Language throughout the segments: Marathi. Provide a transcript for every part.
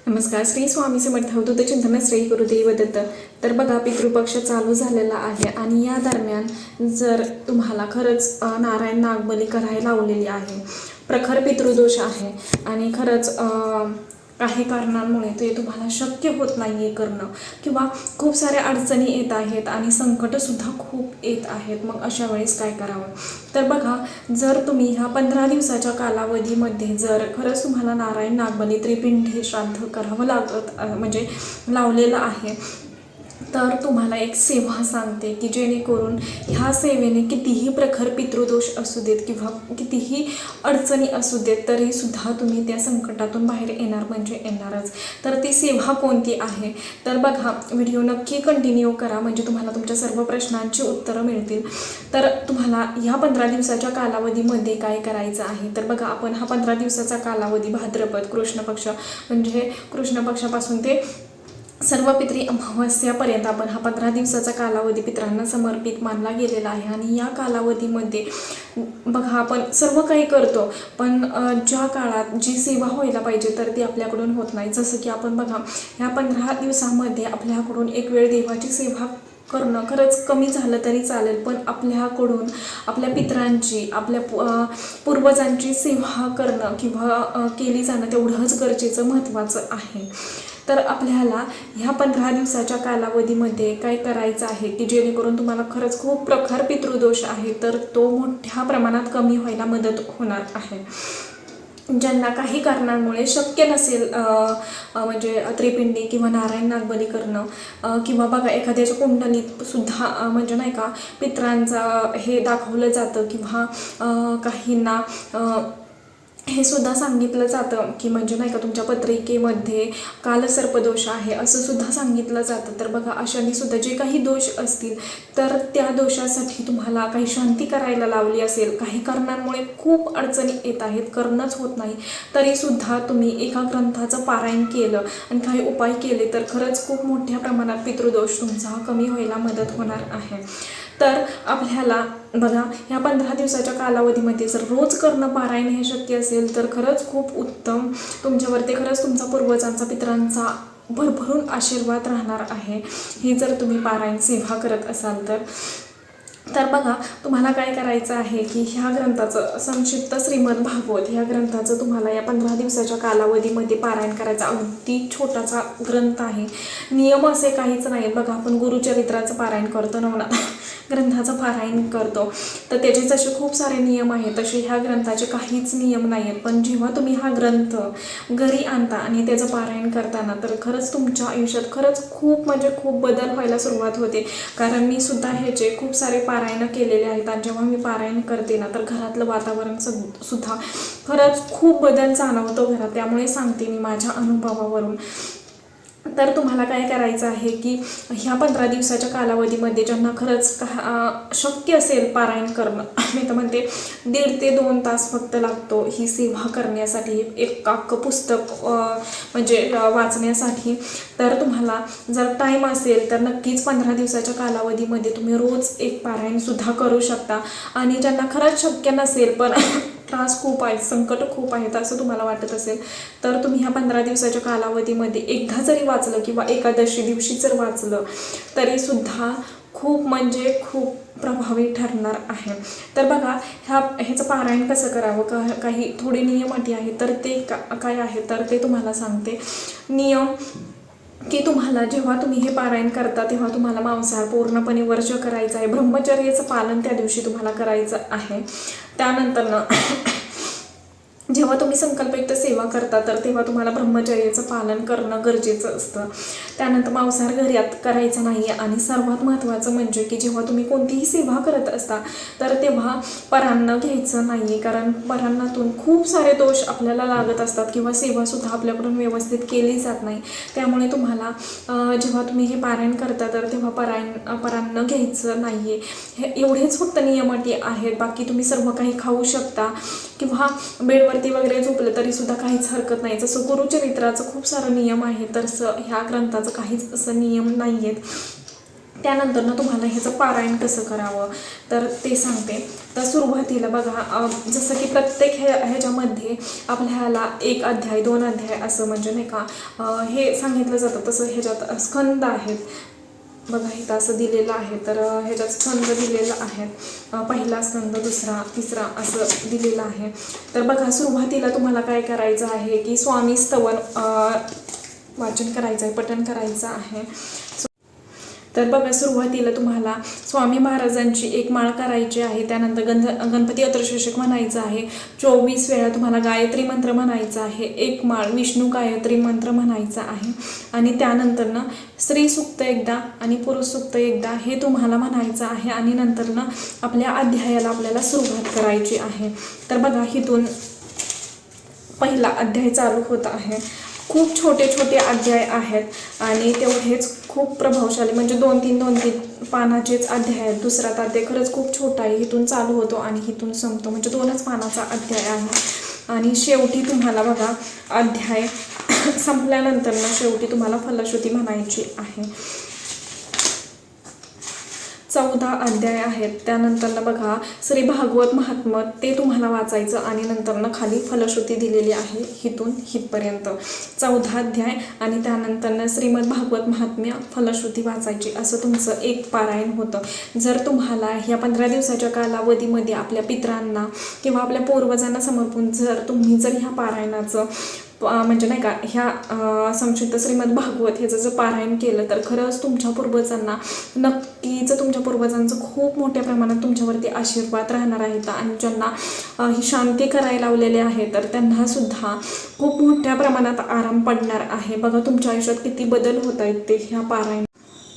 नमस्कार. श्री स्वामी समर्थ अवधूत चिंतन श्री गुरुदेव दत्त. तर बघा, पितृपक्ष चालू झालेला आहे आणि या दरम्यान जर तुम्हाला खरंच नारायण नागबली करायला लावलेली आहे, प्रखर पितृदोष आहे आणि खरंच काही कारणांमुळे ते तुम्हाला शक्य होत नाही आहे करणं, किंवा खूप साऱ्या अडचणी येत आहेत आणि संकटसुद्धा खूप येत आहेत, मग अशा वेळेस काय करावं? तर बघा, जर तुम्ही ह्या 15 दिवसाच्या कालावधीमध्ये जर खरंच तुम्हाला नारायण नागबली त्रिपिंडी श्राद्ध करावं म्हणजे लावलेलं आहे, तर तुम्हाला एक सेवा सांगते की जेणेकरून ह्या सेवेने कितीही प्रखर पितृदोष असू देत किंवा कितीही अडचणी असू देत, तरीसुद्धा तुम्ही त्या संकटातून बाहेर येणार म्हणजे येणारच. तर ती सेवा कोणती आहे? तर बघा, व्हिडिओ नक्की कंटिन्यू करा, म्हणजे तुम्हाला तुमच्या सर्व प्रश्नांची उत्तरं मिळतील. तर तुम्हाला ह्या 15 दिवसाच्या कालावधीमध्ये काय करायचं आहे? तर बघा, आपण हा 15 दिवसाचा कालावधी भाद्रपद कृष्ण पक्ष, म्हणजे कृष्ण पक्षापासून ते सर्व पितृ अमावस्यापर्यंत आपण हा 15 दिवसाचा कालावधी पितरांना समर्पित मानला गेलेला आहे. आणि या कालावधीमध्ये बघा, आपण सर्व काही करतो, पण ज्या काळात जी सेवा व्हायला पाहिजे तर ती आपल्याकडून होत नाही. जसं की आपण बघा, ह्या 15 दिवसामध्ये आपल्याकडून एक वेळ देवाची सेवा करणं खरंच कमी झालं तरी चालेल, पण आपल्याकडून आपल्या पितरांची, आपल्या पूर्वजांची सेवा करणं किंवा केली जाणं तेवढंच गरजेचं, महत्त्वाचं आहे. तर आपल्याला ह्या 15 दिवसाच्या कालावधीमध्ये काय करायचं आहे की जेणेकरून तुम्हाला खरंच खूप प्रखर पितृदोष आहे तर तो मोठ्या प्रमाणात कमी व्हायला मदत होणार आहे. ज्यांना काही कारणांमुळे शक्य नसेल म्हणजे त्रिपिंडी किंवा नारायण नागबली करणं, किंवा बघा, एखाद्याच्या कुंडलीत सुद्धा म्हणजे नाही का पितरांचा हे दाखवलं जातं, किंवा काहींना हे सुद्धा सांगितलं जातं की म्हणजे नाही का तुमच्या पत्रिकेमध्ये कालसर्पदोष आहे असं सुद्धा सांगितलं जातं. तर बघा, अशाने सुद्धा जे काही दोष असतील तर त्या दोषासाठी तुम्हाला काही शांती करायला लावली असेल, काही कारणांमुळे खूप अडचणी येत आहेत, करणंच होत नाही, तरीसुद्धा तुम्ही एका ग्रंथाचं पारायण केलं आणि काही उपाय केले तर खरंच खूप मोठ्या प्रमाणात पितृदोष तुमचा कमी व्हायला मदत होणार आहे. तर आपल्याला बघा, ह्या 15 दिवसाच्या कालावधीमध्ये जर रोज करणं पारायण हे शक्य असेल तर खरंच खूप उत्तम. तुमच्यावरती खरंच तुमचा पूर्वजांचा, पितरांचा भरभरून आशीर्वाद राहणार आहे, ही जर तुम्ही पारायण सेवा करत असाल तर. तर बघा, तुम्हाला काय करायचं आहे की ह्या ग्रंथाचं, संक्षिप्त श्रीमद भागवत ह्या ग्रंथाचं तुम्हाला या 15 दिवसाच्या कालावधीमध्ये पारायण करायचा. अगदी छोटासा ग्रंथ आहे, नियम असे काहीच नाही. बघा, आपण गुरुचरित्राचं पारायण करतो, नवनाथ ग्रंथाचं पारायण करतो, तर त्याचे जसे खूप सारे नियम आहेत तसे ह्या ग्रंथाचे काहीच नियम नाही आहेत. पण जेव्हा तुम्ही हा ग्रंथ घरी आणता आणि त्याचं पारायण करताना तर खरंच तुमच्या आयुष्यात खरंच खूप म्हणजे खूप बदल व्हायला सुरुवात होते. कारण मी सुद्धा ह्याचे खूप सारे पारायण केलेले आहेत आणि जेव्हा मी पारायण करते ना तर घरातलं वातावरण सुद्धा खरंच खूप बदल जाणवतो घरात. त्यामुळे सांगते मी माझ्या अनुभवावरून. तर तुम्हाला काय करायचं आहे की ह्या 15 दिवसाच्या कालावधीमध्ये ज्यांना खरंच शक्य असेल पारायण करणं, मी तर म्हणते 1.5 ते 2 तास फक्त लागतो ही सेवा करण्यासाठी, एक पुस्तक म्हणजे वाचण्यासाठी. तर तुम्हाला जर टाईम असेल तर नक्कीच 15 दिवसाच्या कालावधीमध्ये तुम्ही रोज एक पारायणसुद्धा करू शकता. आणि ज्यांना खरंच शक्य नसेल, पण त्रास खूप आहे, संकट खूप आहेत असं तुम्हाला वाटत असेल, तर तुम्ही ह्या 15 दिवसाच्या कालावधीमध्ये एकदा जरी वाचलं किंवा एकादशी दिवशी जर वाचलं तरीसुद्धा खूप म्हणजे खूप प्रभावी ठरणार आहे. तर बघा, ह्याचं पारायण कसं करावं, काही थोडे नियम अटी आहेत, तर ते काय आहे तर ते तुम्हाला सांगते. नियम की तुम्हाला जेव्हा तुम्ही हे पारायण करता तेव्हा तुम्हाला मांसाहार पूर्णपणे वर्ज करायचं आहे. ब्रह्मचर्याचं पालन त्या दिवशी तुम्हाला करायचं आहे. त्यानंतर जेव्हा तुम्ही संकल्पयुक्त सेवा करता तर तेव्हा तुम्हाला ब्रह्मचर्याचं पालन करणं गरजेचं असतं. त्यानंतर मांसाहार घरात करायचा नाही आहे. आणि सर्वात महत्त्वाचं म्हणजे की जेव्हा तुम्ही कोणतीही सेवा करत असता तर तेव्हा परान्न घ्यायचं नाही आहे, कारण परान्नातून खूप सारे दोष आपल्याला लागत असतात किंवा सेवासुद्धा आपल्याकडून व्यवस्थित केली जात नाही. त्यामुळे तुम्हाला जेव्हा तुम्ही हे पारायण करता तर तेव्हा परान्न घ्यायचं नाही आहे. हे एवढेच फक्त नियम अटी आहेत. बाकी तुम्ही सर्व काही खाऊ शकता किंवा बेडवरती वगैरे झोपलं तरीसुद्धा काहीच हरकत नाही. जसं गुरुचरित्राचं खूप सारं नियम आहे तसं ह्या ग्रंथाचं काहीच असं नियम नाही आहेत. त्यानंतर ना तुम्हाला ह्याचं पारायण कसं करावं तर ते सांगते. तर सुरुवातीला बघा, जसं की प्रत्येक ह्याच्यामध्ये आपल्याला 1 अध्याय 2 अध्याय असं म्हणजे नाही का हे सांगितलं जातं. तसं ह्याच्यात स्कंद आहेत बघा, इथं असं दिलेलं आहे. तर ह्याच्यात स्कंद दिलेला आहे, पहिला स्कंद, दुसरा, तिसरा असं दिलेलं आहे. तर बघा, सुरुवातीला तुम्हाला काय करायचं आहे की स्वामी स्तवन वाचन करायचं आहे, पठण करायचं आहे. तर बघा, सुरुवातीला तुम्हाला स्वामी महाराजांची 1 माळ करायची आहे. त्यानंतर गणपती अष्टोत्तर म्हणायचं आहे. 24 वेळा तुम्हाला गायत्री मंत्र म्हणायचा आहे. 1 माळ विष्णू गायत्री मंत्र म्हणायचा आहे. आणि त्यानंतर ना स्त्री सूक्त एकदा आणि पुरुष सूक्त एकदा हे तुम्हाला म्हणायचं आहे. आणि नंतर ना आपल्या अध्यायाला आपल्याला सुरुवात करायची आहे. तर बघा, इथून पहिला अध्याय चालू होत आहे. खूप छोटे छोटे अध्याय आहेत आणि तेवढेच खूप प्रभावशाली, म्हणजे 2-3 पानाचेच अध्याय आहेत. दुसरा अध्याय खरंच खूप छोटा आहे, इथून चालू होतो आणि इथून संपतो, म्हणजे 2च पानाचा अध्याय आहे. आणि शेवटी तुम्हाला बघा, अध्याय संपल्यानंतर ना शेवटी तुम्हाला फलश्रुती म्हणायची आहे. 14 अध्याय आहेत. त्यानंतर ना बघा, श्री भागवत महात्म्य ते तुम्हाला वाचायचं आणि नंतर ना खाली फलश्रुती दिलेली आहे इथून इथपर्यंत 14 अध्याय. आणि त्यानंतर ना श्रीमद भागवत महात्म्य फलश्रुती वाचायची, असं तुमचं 1 पारायण होतं. जर तुम्हाला ह्या 15 दिवसाच्या कालावधीमध्ये आपल्या पितरांना किंवा आपल्या पूर्वजांना समर्पून तुम्ही जर ह्या पारायणाचं म्हणजे नाही का ह्या संक्षिप्त श्रीमद भागवत ह्याचं जर पारायण केलं तर खरंच तुमच्या पूर्वजांना नक्कीच तुमच्या पूर्वजांचं खूप मोठ्या प्रमाणात तुमच्यावरती आशीर्वाद राहणार आहेत. आणि ज्यांना ही शांती करायला लावलेली आहे तर त्यांना सुद्धा खूप मोठ्या प्रमाणात आराम पडणार आहे. बघा, तुमच्या आयुष्यात किती बदल होत आहेत ते ह्या पारायण.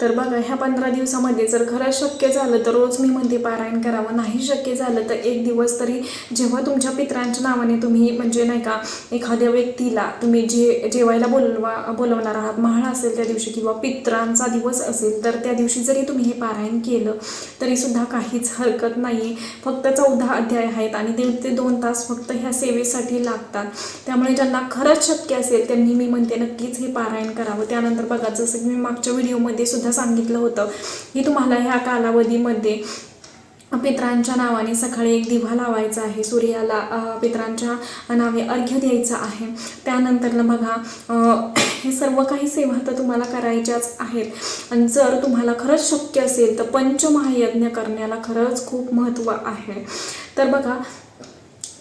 तर बघा, ह्या 15 दिवसामध्ये जर खरंच शक्य झालं तर रोज मी म्हणते पारायण करावं. नाही शक्य झालं तर 1 दिवस तरी, जेव्हा तुमच्या पितरांच्या नावाने तुम्ही म्हणजे नाही का एखाद्या व्यक्तीला तुम्ही जेवायला बोलवणार आहात, महाळ असेल त्या दिवशी किंवा पितरांचा दिवस असेल तर त्या दिवशी जरी तुम्ही हे पारायण केलं तरी सुद्धा काहीच हरकत नाही. फक्त 14 अध्याय आहेत आणि 1.5 ते 2 तास फक्त ह्या सेवेसाठी लागतात. त्यामुळे ज्यांना खरंच शक्य असेल त्यांनी मी म्हणते नक्कीच हे पारायण करावं. त्यानंतर बघा, जसं की मी मागच्या व्हिडिओमध्ये सुद्धा सांगितलं होतं की तुम्हाला ह्या कालावधीमध्ये पितरांच्या नावाने सकाळी 1 दिवा लावायचा आहे, सूर्याला पितरांच्या नावे अर्घ्य द्यायचं आहे. त्यानंतर ना बघा, हे सर्व काही सेवा तर तुम्हाला करायच्याच आहेत. आणि जर तुम्हाला खरंच शक्य असेल तर पंचमहायज्ञ करण्याला खरंच खूप महत्त्व आहे. तर बघा,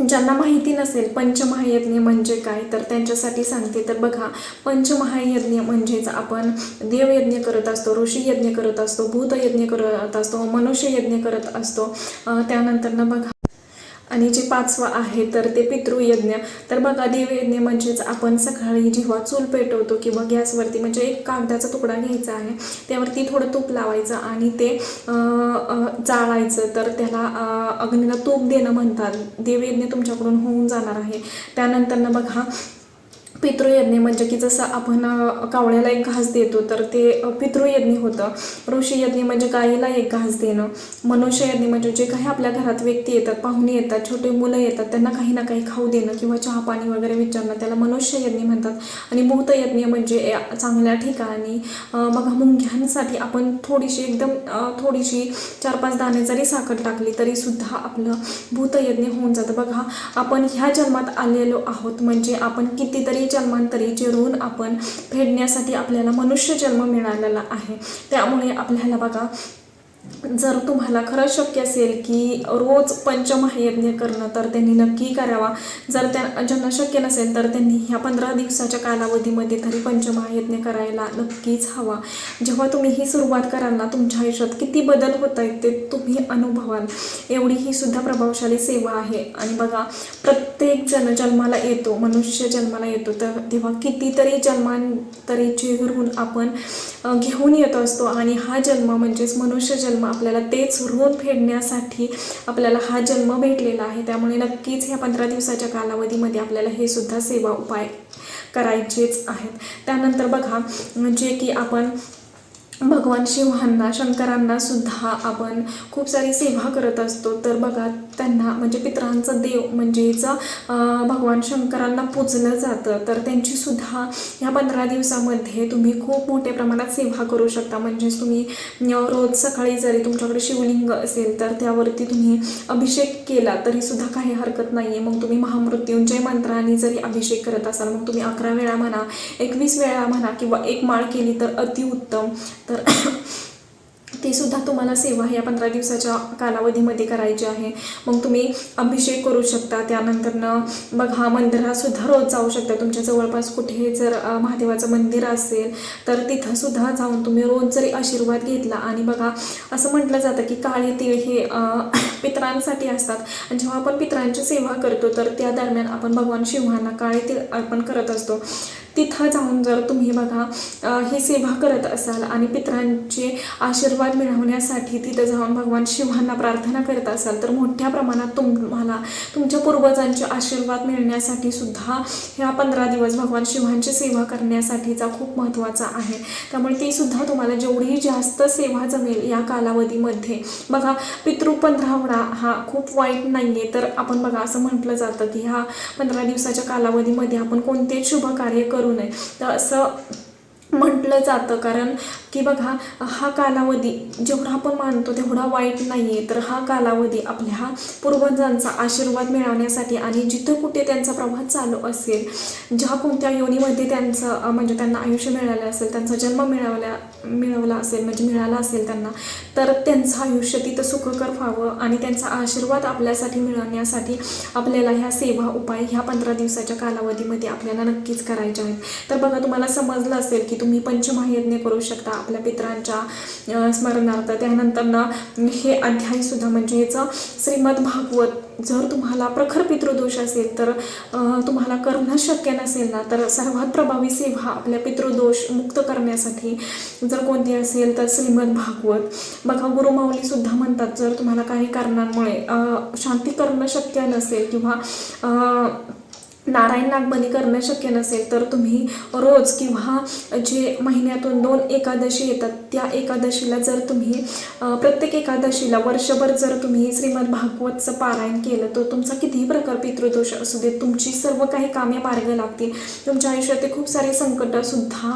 ज्यांना माहिती नसेल पंचमहायज्ञ म्हणजे काय तर त्यांच्यासाठी सांगते. तर बघा, पंचमहायज्ञ म्हणजेच आपण देवयज्ञ करत असतो, ऋषीयज्ञ करत असतो, भूतयज्ञ करत असतो, मनुष्ययज्ञ करत असतो. त्यानंतर ना बघा, आणि जे 5वं आहे तर ते पितृयज्ञ. तर बघा, देवयज्ञ म्हणजेच आपण सकाळी जेव्हा चूल पेटवतो किंवा गॅसवरती म्हणजे एक कागदाचा तुकडा घ्यायचा आहे, त्यावरती थोडं तूप लावायचं आणि ते जाळायचं, तर त्याला अग्नीला तूप देणं म्हणतात. देवयज्ञ तुमच्याकडून होऊन जाणार आहे. त्यानंतर ना बघा, पितृयज्ञ म्हणजे की जसं आपण कावळ्याला 1 घास देतो तर ते पितृयज्ञ होतं. ऋषीयज्ञ म्हणजे गायीला 1 घास देणं. मनुष्ययज्ञ म्हणजे जे काही आपल्या घरात व्यक्ती येतात, पाहुणे येतात, छोटे मुलं येतात, त्यांना काही ना काही खाऊ देणं किंवा चहा पाणी वगैरे विचारणं, त्याला मनुष्ययज्ञ म्हणतात. आणि भूतयज्ञ म्हणजे चांगल्या ठिकाणी बघा, मुंग्यांसाठी आपण एकदम थोडीशी 4-5 दाणे जरी साखर टाकली तरी सुद्धा आपलं भूतयज्ञ होऊन जातं. बघा, आपण ह्या जन्मात आलेलो आहोत म्हणजे आपण कितीतरी जन्मांतरीचे ऋण आपण फेडण्यासाठी आपल्याला मनुष्य जन्म मिळालेला आहे. त्यामुळे आपल्याला बघा, जर तुम्हाला खरंच शक्य असेल की रोज पंचमहायज्ञ करणं तर त्यांनी नक्की करावा. जर ज्यांना शक्य नसेल तर त्यांनी ह्या 15 दिवसाच्या कालावधीमध्ये तरी पंचमहायज्ञ करायला नक्कीच हवा. जेव्हा तुम्ही ही सुरुवात कराल ना, तुमच्या आयुष्यात किती बदल होत आहेत ते तुम्ही अनुभवाल. एवढी ही सुद्धा प्रभावशाली सेवा आहे. आणि बघा, प्रत्येक जण जन्माला येतो, मनुष्य जन्माला येतो, तर तेव्हा कितीतरी जन्मांतरीचे ऋण आपण घेऊन येत असतो. आणि हा जन्म म्हणजेच मनुष्य जन्म आपल्याला तेच ऋण फेडण्यासाठी आपल्याला हा जन्म भेटलेला आहे. त्यामुळे नक्कीच ह्या 15 दिवसाच्या कालावधीमध्ये आपल्याला हे सुद्धा सेवा उपाय करायचेच आहेत. त्यानंतर बघा, म्हणजे की आपण भगवान शिवांना, शंकरांना सुद्धा आपण खूप सारी सेवा करत असतो. तर बघा, त्यांना म्हणजे पितरांचं देव म्हणजेच भगवान शंकरांना पूजलं जातं. तर त्यांची सुद्धा ह्या 15 दिवसामध्ये तुम्ही खूप मोठ्या प्रमाणात सेवा करू शकता. म्हणजेच तुम्ही रोज सकाळी जरी तुमच्याकडे शिवलिंग असेल तर त्यावरती तुम्ही अभिषेक केला तरी सुद्धा काही हरकत नाही आहे. मग तुम्ही महामृत्युंजय मंत्राने जरी अभिषेक करत असाल, मग तुम्ही 11 वेळा म्हणा, 21 वेळा म्हणा किंवा एक माळ केली तर अतिउत्तम. तर ती सुद्धा तुम्हाला सेवा ह्या 15 दिवसाच्या कालावधीमध्ये करायची आहे. मग तुम्ही अभिषेक करू शकता. त्यानंतरनं बघा मंदिरातसुद्धा रोज जाऊ शकता. तुमच्या जवळपास कुठे जर महादेवाचं मंदिर असेल तर तिथंसुद्धा जाऊन तुम्ही रोज जरी आशीर्वाद घेतला. आणि बघा असं म्हटलं जातं की काळे तीळ हे पितरांसाठी असतात. आणि जेव्हा आपण पितरांची सेवा करतो तर त्या दरम्यान आपण भगवान शिवांना काळे तीळ अर्पण करत असतो. तिथं जाऊन जर तुम्ही बघा ही सेवा करत असाल आणि पितरांचे आशीर्वाद मिळवण्यासाठी तिथं जाऊन भगवान शिवांना प्रार्थना करत असाल तर मोठ्या प्रमाणात तुम्हाला तुमच्या पूर्वजांचे आशीर्वाद मिळण्यासाठी सुद्धा ह्या 15 दिवस भगवान शिवांची सेवा करण्यासाठीचा खूप महत्त्वाचा आहे. त्यामुळे ती सुद्धा तुम्हाला जेवढी जास्त सेवा जमेल या कालावधीमध्ये. बघा पितृ 15 हा खूप वाईट नाही आहे. तर आपण बघा असं म्हटलं जातं की ह्या 15 दिवसाच्या कालावधीमध्ये आपण कोणतेच शुभ कार्य करू नये. तर असं म्हटलं जातं कारण की बघा हा कालावधी जेवढा आपण मानतो तेवढा वाईट नाही आहे. तर हा कालावधी आपल्या पूर्वजांचा आशीर्वाद मिळवण्यासाठी आणि जिथं कुठे त्यांचा प्रवास चालू असेल, ज्या कोणत्या योनीमध्ये त्यांचं म्हणजे त्यांना आयुष्य मिळालं असेल, त्यांचा जन्म मिळवला असेल म्हणजे मिळाला असेल त्यांना, तर त्यांचं आयुष्य तिथं सुखकर व्हावं आणि त्यांचा आशीर्वाद आपल्यासाठी मिळवण्यासाठी आपल्याला ह्या सेवा उपाय ह्या 15 दिवसाच्या कालावधीमध्ये आपल्याला नक्कीच करायच्या आहेत. तर बघा तुम्हाला समजलं असेल की तुम्ही पंचमहायज्ञ करू शकता आपल्या पितरांच्या स्मरणार्थ. त्यानंतरनं हे अध्यायसुद्धा म्हणजे ह्याचं श्रीमद भागवत जर तुम्हाला प्रखर पितृदोष असेल तर तुम्हाला करणं शक्य नसेल ना, तर सर्वात प्रभावी सेवा आपल्या पितृदोष मुक्त करण्यासाठी जर कोणती असेल तर श्रीमद भागवत. बघा गुरुमाऊलीसुद्धा म्हणतात जर तुम्हाला काही कारणांमुळे शांती करणं शक्य नसेल किंवा नारायण नागबली करणं शक्य नसेल तर तुम्ही रोज किंवा जे महिन्यातून 2 एकादशी येतात त्या एकादशीला जर तुम्ही प्रत्येक एकादशीला वर्षभर जर तुम्ही श्रीमद भागवतचं पारायण केलं तर तुमचा कितीही प्रकार पितृदोष असू दे तुमची सर्व काही कामे मार्ग लागतील. तुमच्या आयुष्यातील खूप सारे संकटसुद्धा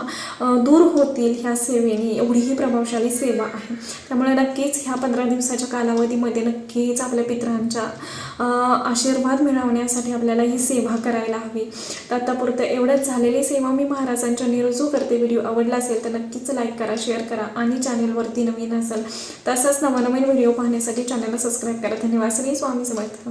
दूर होतील ह्या सेवेने. एवढी ही प्रभावशाली सेवा आहे. त्यामुळे नक्कीच ह्या 15 दिवसाच्या कालावधीमध्ये नक्कीच आपल्या पितरांच्या आशीर्वाद मिळवण्यासाठी आपल्याला ही सेवा करायला हवी. तर आतापुरतं एवढंच. झालेली सेवा मी महाराजांच्या निरुजू करते. व्हिडिओ आवडला असेल तर नक्कीच लाईक करा, शेअर करा आणि चॅनेलवरती नवीन असाल तसंच नवनवीन व्हिडिओ पाहण्यासाठी चॅनलला सबस्क्राईब करा. धन्यवाद. श्री स्वामी समर्थ.